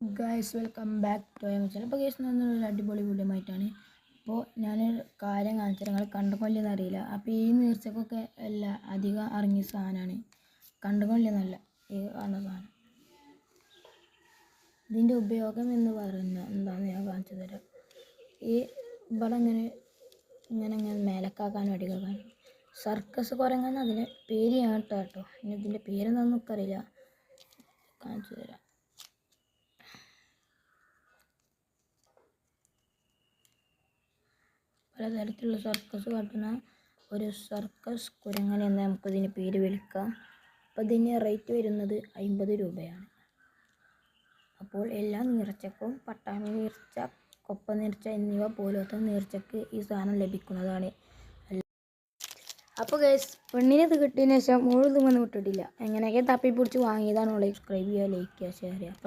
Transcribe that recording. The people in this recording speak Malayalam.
Guys welcome back to channel. അപ്പോൾ ഗൈസ് ഒരു അടിപൊളി വീഡിയോമായിട്ടാണ്. അപ്പോൾ ഞാനൊരു കാര്യം കാണിച്ചാൽ നിങ്ങൾ കണ്ടുകൊള്ളിയെന്ന് അറിയില്ല. അപ്പോൾ ഈ നീർച്ചക്കൊക്കെ എല്ലാം അധികം ഇറങ്ങിയ സാധനമാണ്. കണ്ടുകൊള്ളിയെന്നല്ല ഈ കാണുന്ന സാധനം. ഇതിൻ്റെ ഉപയോഗം എന്ന് പറയുന്നത് എന്താണെന്ന് ഞാൻ കാണിച്ചു തരാം. ഈ ഇവിടെ ഇങ്ങനെ മേലക്കാക്കാൻ അടിക്കാക്കാൻ സർക്കസ് കുരങ്ങെന്ന് അതിൻ്റെ പേര് ഞാൻ കേട്ടോ. ഇനി ഇതിൻ്റെ പേരെന്താണെന്ന് നമുക്കറിയില്ല. കാണിച്ചു തരാം. പലതരത്തിലുള്ള സർക്കസ് കാട്ടുന്ന ഒരു സർക്കസ് കുരങ്ങൻ എന്ന് നമുക്കതിന് പേര് വിളിക്കാം. അപ്പോൾ ഇതിന് റേറ്റ് വരുന്നത് 50 രൂപയാണ്. അപ്പോൾ എല്ലാ നീർച്ചക്കും പട്ടാമ്പി നീർച്ച, കൊപ്പ നീർച്ച എന്നിവ പോലത്തെ നീർച്ചക്ക് ഈ സാധനം ലഭിക്കുന്നതാണ്. അപ്പോൾ ഗൈസ് പെണ്ണിനെ ഇത് കിട്ടിയതിന് ശേഷം മുഴുവൻ വിട്ടിട്ടില്ല. എങ്ങനെയൊക്കെ തപ്പിപ്പിടിച്ച് വാങ്ങിയതാണ്. സബ്സ്ക്രൈബ് ചെയ്യുക, ലൈക്ക് ചെയ്യുക, ഷെയർ ചെയ്യുക.